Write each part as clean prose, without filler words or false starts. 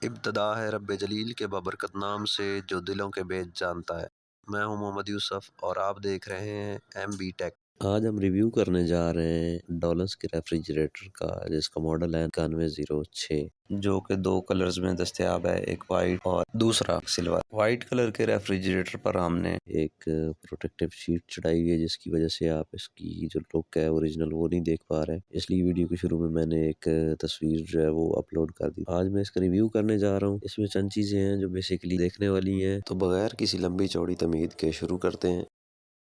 इब्तदा है रब्बे जलील के बाबरकत नाम से जो दिलों के भेद जानता है। मैं हूं मोहम्मद यूसुफ और आप देख रहे हैं MB टेक। आज हम रिव्यू करने जा रहे हैं डॉलर्स के रेफ्रिजरेटर का जिसका मॉडल है 9106 जो कि दो कलर्स में दस्तयाब है, एक वाइट और दूसरा सिल्वर। वाइट कलर के रेफ्रिजरेटर पर हमने एक प्रोटेक्टिव शीट चढ़ाई है जिसकी वजह से आप इसकी जो लुक है ओरिजिनल वो नहीं देख पा रहे, इसलिए वीडियो के शुरू में मैंने एक तस्वीर जो है वो अपलोड कर दी। आज मैं इसका रिव्यू करने जा रहा हूँ। इसमें चंद चीजें हैं जो बेसिकली देखने वाली हैं, तो बगैर किसी लंबी चौड़ी तमीद के शुरू करते हैं।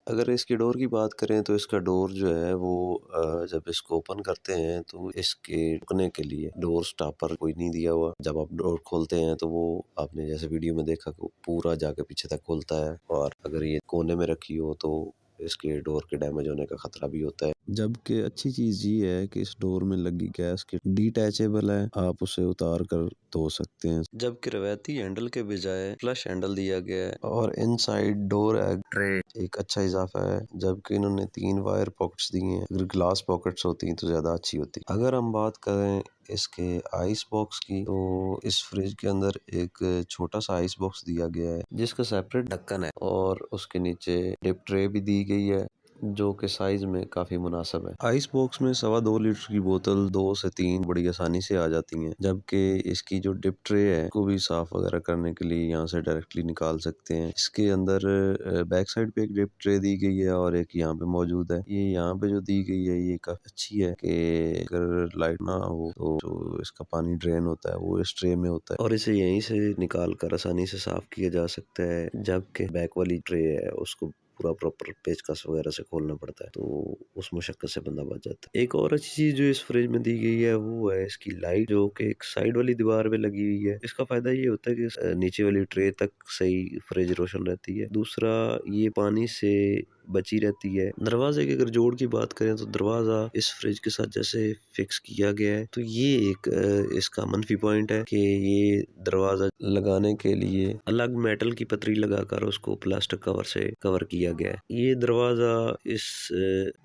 अगर इसकी डोर की बात करें तो इसका डोर जो है वो जब इसको ओपन करते हैं तो इसके रुकने के लिए डोर स्टॉपर कोई नहीं दिया हुआ। जब आप डोर खोलते हैं तो वो आपने जैसे वीडियो में देखा कि पूरा जाके पीछे तक खुलता है, और अगर ये कोने में रखी हो तो इसके डोर के डैमेज होने का खतरा भी होता है। जबकि अच्छी चीज ये है कि इस डोर में लगी गैस की डिटैचेबल है, आप उसे उतार कर धो सकते हैं, जबकि रवायती हैंडल के बजाय फ्लश हैंडल दिया गया है। और इनसाइड डोर ट्रे एक अच्छा इजाफा है, जबकि इन्होंने 3 वायर पॉकेट्स दिए हैं। अगर ग्लास पॉकेट्स होती तो ज्यादा अच्छी होती। अगर हम बात करें इसके आइस बॉक्स की तो इस फ्रिज के अंदर एक छोटा सा आइस बॉक्स दिया गया है जिसका सेपरेट ढक्कन है, और उसके नीचे डिप ट्रे भी दी गई है जो कि साइज में काफी मुनासिब है। आइस बॉक्स में 2.25 लीटर की बोतल 2 से 3 बड़ी आसानी से आ जाती हैं, जबकि इसकी जो डिप ट्रे है को भी साफ वगैरह करने के लिए यहाँ से डायरेक्टली निकाल सकते हैं। इसके अंदर बैक साइड पे एक डिप ट्रे दी गई है और एक यहाँ पे मौजूद है। ये यहाँ पे जो दी गई है ये काफी अच्छी है कि अगर लाइट ना हो तो जो इसका पानी ड्रेन होता है वो इस ट्रे में होता है और इसे यहीं से निकाल कर आसानी से साफ किया जा सकता है, जबकि बैक वाली ट्रे है उसको पूरा प्रॉपर पेचकस वगैरह से खोलना पड़ता है, तो उस मुशक्कत से बंदा बच जाता है। एक और अच्छी चीज जो इस फ्रिज में दी गई है वो है इसकी लाइट, जो कि एक साइड वाली दीवार पे लगी हुई है। इसका फायदा ये होता है कि नीचे वाली ट्रे तक सही फ्रिज रोशन रहती है। दूसरा, ये पानी से बची रहती है। दरवाजे की अगर जोड़ की बात करें तो दरवाजा इस फ्रिज के साथ जैसे फिक्स किया गया है, तो ये एक इसका मंफी पॉइंट है कि ये दरवाजा लगाने के लिए अलग मेटल की पतरी लगाकर उसको प्लास्टिक कवर से कवर किया गया है। ये दरवाजा इस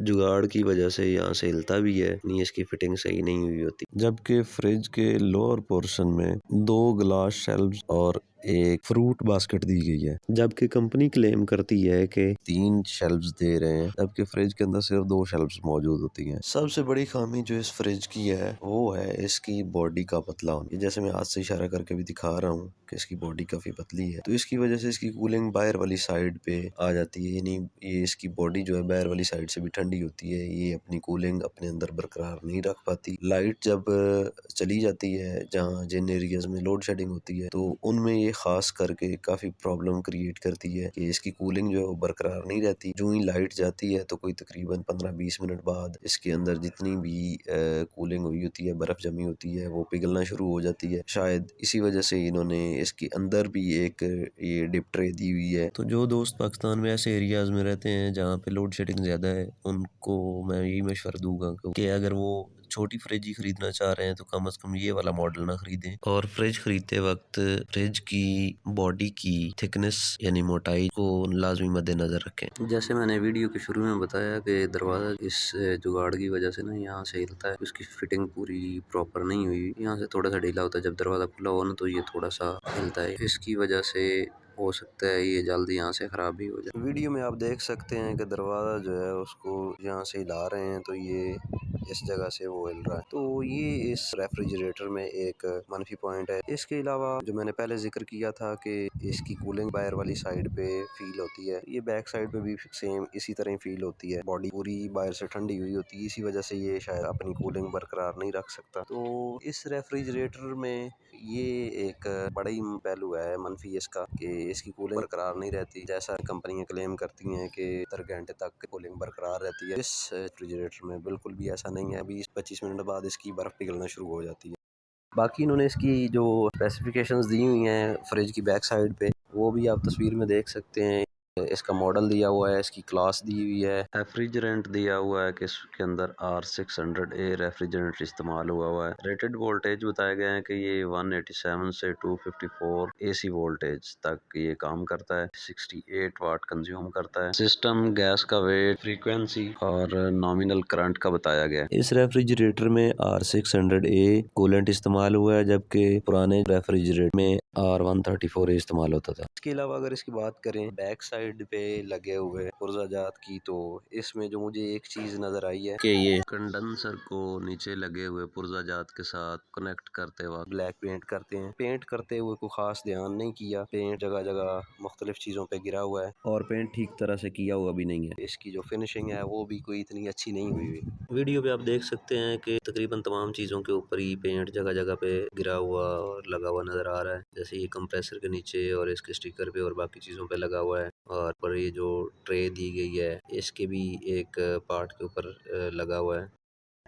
जुगाड़ की वजह से यहाँ से हिलता भी है, नहीं इसकी फिटिंग सही नहीं हुई होती। जबकि फ्रिज के लोअर पोर्शन में 2 ग्लास शेल्व्स और एक फ्रूट बास्केट दी गई है, जबकि कंपनी क्लेम करती है कि 3 शेल्व्स दे रहे हैं, जबकि फ्रिज के अंदर सिर्फ 2 शेल्व्स मौजूद होती हैं। सबसे बड़ी खामी जो इस फ्रिज की है वो है इसकी बॉडी का पतला होना। जैसे मैं हाथ से इशारा करके भी दिखा रहा हूँ कि इसकी बॉडी काफी पतली है, तो इसकी वजह से इसकी कूलिंग बाहर वाली साइड पे आ जाती है, यानी ये इसकी बॉडी जो है बाहर वाली साइड से भी ठंडी होती है, ये अपनी कूलिंग अपने अंदर बरकरार नहीं रख पाती। लाइट जब चली जाती है जहाँ जिन एरियाज में लोड शेडिंग होती है तो उनमें ये खास करके काफी प्रॉब्लम क्रिएट करती है कि इसकी कूलिंग जो है वो बरकरार नहीं रहती। जो ही लाइट जाती है तो कोई तकरीबन 15-20 मिनट बाद इसके अंदर जितनी भी कूलिंग हुई होती है, बर्फ जमी होती है, वो पिघलना शुरू हो जाती है। शायद इसी वजह से इन्होंने इसके अंदर भी एक ये डिप ट्रे दी हुई है। तो जो दोस्त पाकिस्तान में ऐसे एरियाज में रहते हैं जहाँ पे लोड शेडिंग ज्यादा है, उनको मैं यही मशवरा दूंगा कि अगर वो छोटी फ्रिज ही खरीदना चाह रहे हैं तो कम से कम ये वाला मॉडल ना खरीदें, और फ्रिज खरीदते वक्त फ्रिज की बॉडी की थिकनेस यानी मोटाई को लाजमी मद्देनजर रखें। जैसे मैंने वीडियो के शुरू में बताया कि दरवाजा इस जुगाड़ की वजह से ना यहाँ से हिलता है, उसकी फिटिंग पूरी प्रॉपर नहीं हुई, यहाँ से थोड़ा सा ढीला होता है। जब दरवाजा खुला हो ना तो ये थोड़ा सा हिलता है, इसकी वजह से हो सकता है ये जल्दी यहाँ से खराब भी हो जाए। वीडियो में आप देख सकते हैं कि दरवाजा जो है उसको यहाँ से हिला रहे हैं तो ये इस जगह से वो हिल रहा है, तो ये इस रेफ्रिजरेटर में एक मनफी पॉइंट है। इसके अलावा जो मैंने पहले जिक्र किया था कि इसकी कूलिंग बाहर वाली साइड पे फील होती है, ये बैक साइड पे भी सेम इसी तरह फील होती है। बॉडी पूरी बाहर से ठंडी हुई होती है, इसी वजह से ये शायद अपनी कूलिंग बरकरार नहीं रख सकता। तो इस रेफ्रिजरेटर में ये एक बड़ा ही पहलू है मनफी इसका कि इसकी कूलिंग बरकरार नहीं रहती, जैसा कंपनियां क्लेम करती हैं कि 70 घंटे तक कूलिंग बरकरार रहती है। इस रेफ्रिजरेटर में बिल्कुल भी ऐसा नहीं है, 20-25 मिनट बाद इसकी बर्फ पिघलना शुरू हो जाती है। बाकी इन्होंने इसकी जो स्पेसिफिकेशंस दी हुई हैं फ्रिज की बैक साइड पे वो भी आप तस्वीर में देख सकते हैं। इसका मॉडल दिया हुआ है, इसकी क्लास दी हुई है, रेफ्रिजरेंट दिया हुआ है कि इसके अंदर R600A रेफ्रिजरेंट इस्तेमाल हुआ है। रेटेड वोल्टेज बताया गया है कि ये 187 से 254 AC वोल्टेज तक ये काम करता है। 68 वाट कंज्यूम करता है। सिस्टम, गैस का वेट, फ्रीक्वेंसी और नॉमिनल करंट का बताया गया है। इस रेफ्रिजरेटर में R600A कूलेंट इस्तेमाल हुआ है, जबकि पुराने रेफ्रिजरेटर में R134A इस्तेमाल होता था। इसके अलावा अगर इसकी बात करें बैक साइड पे लगे हुए पुर्जाजात की, तो इसमें जो मुझे एक चीज नजर आई है कि ये कंडेंसर को नीचे लगे हुए पुर्जाजात के साथ कनेक्ट करते वक्त ब्लैक पेंट करते हैं। पेंट करते हुए को खास ध्यान नहीं किया, पेंट जगह जगह मुख्तलिफ चीजों पे गिरा हुआ है और पेंट ठीक तरह से किया हुआ भी नहीं है। इसकी जो फिनिशिंग है वो भी कोई इतनी अच्छी नहीं हुई। वीडियो पे आप देख सकते हैं कि तकरीबन तमाम चीज़ों के ऊपर ही पेंट जगह जगह पे गिरा हुआ और लगा हुआ नज़र आ रहा है, जैसे ये कंप्रेसर के नीचे और इसके स्टिकर पे और बाकी चीज़ों पे लगा हुआ है। और पर ये जो ट्रे दी गई है इसके भी एक पार्ट के ऊपर लगा हुआ है।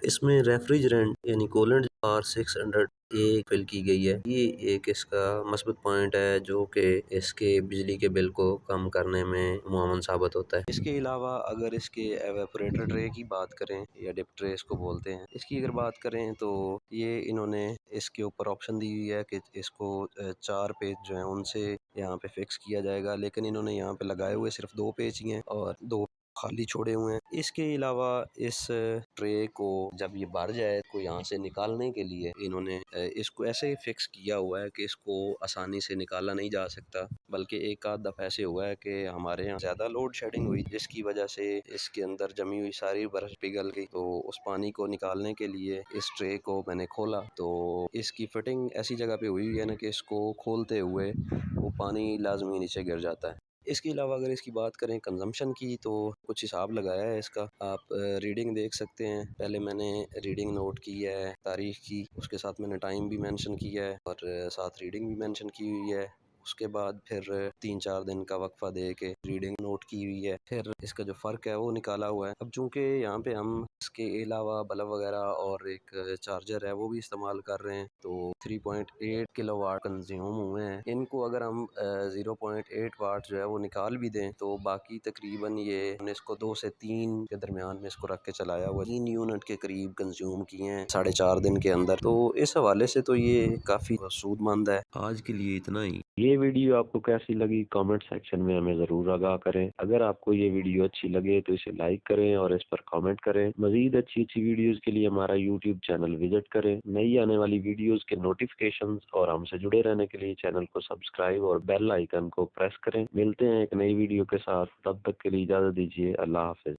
इसमें रेफ्रिजरेंट यानी कूलेंट R600A फिल की गई है। ये एक इसका मस्बूत पॉइंट है जो कि इसके बिजली के बिल को कम करने में मुआवन साबित होता है। इसके अलावा अगर इसके एवेपोरेटर ट्रे की बात करें या डिप ट्रे इसको बोलते हैं, इसकी अगर बात करें तो ये इन्होंने इसके ऊपर ऑप्शन दी हुई है कि इसको 4 पेज जो है उनसे यहाँ पे फिक्स किया जाएगा, लेकिन इन्होंने यहाँ पे लगाए हुए सिर्फ 2 पेज ही हैं और 2 खाली छोड़े हुए हैं। इसके अलावा इस ट्रे को जब ये भर जाए को यहाँ से निकालने के लिए इन्होंने इसको ऐसे फिक्स किया हुआ है कि इसको आसानी से निकाला नहीं जा सकता, बल्कि एक आध दफ़ा ऐसे हुआ है कि हमारे यहाँ ज़्यादा लोड शेडिंग हुई जिसकी वजह से इसके अंदर जमी हुई सारी बर्फ पिघल गई। तो उस पानी को निकालने के लिए इस ट्रे को मैंने खोला तो इसकी फिटिंग ऐसी जगह पे हुई है ना कि इसको खोलते हुए वो पानी लाजमी नीचे गिर जाता है। इसके अलावा अगर इसकी बात करें कंजम्पशन की, तो कुछ हिसाब लगाया है इसका। आप रीडिंग देख सकते हैं। पहले मैंने रीडिंग नोट की है, तारीख की, उसके साथ मैंने टाइम भी मेंशन किया है और साथ रीडिंग भी मेंशन की हुई है। उसके बाद फिर 3-4 दिन का वक्फा दे के रीडिंग नोट की हुई है। फिर इसका जो फ़र्क है वो निकाला हुआ है। अब चूंकि यहाँ पे हम इसके अलावा बल्ब वगैरह और एक चार्जर है वो भी इस्तेमाल कर रहे हैं, तो 3.8 किलोवाट कंज्यूम हुए हैं। इनको अगर हम 0.8 वाट जो है वो निकाल भी दें तो बाकी तकरीबन ये हमने इसको 2 से 3 के दरमियान में इसको रख के चलाया हुआ 3 यूनिट के करीब कंज्यूम किए हैं 4.5 दिन के अंदर। तो इस हवाले से तो ये काफ़ी सूदमंद है। आज के लिए इतना ही। ये वीडियो आपको कैसी लगी कमेंट सेक्शन में हमें ज़रूर आगाह करें। अगर आपको ये वीडियो अच्छी लगे तो इसे लाइक करें और इस पर कमेंट करें। मज़ीद अच्छी वीडियोस के लिए हमारा यूट्यूब चैनल विजिट करें। नई आने वाली वीडियोस के नोटिफिकेशंस और हमसे जुड़े रहने के लिए चैनल को सब्सक्राइब और बेल आइकन को प्रेस करें। मिलते हैं एक नई वीडियो के साथ, तब तक के लिए इजाज़त दीजिए। अल्लाह हाफ़िज़।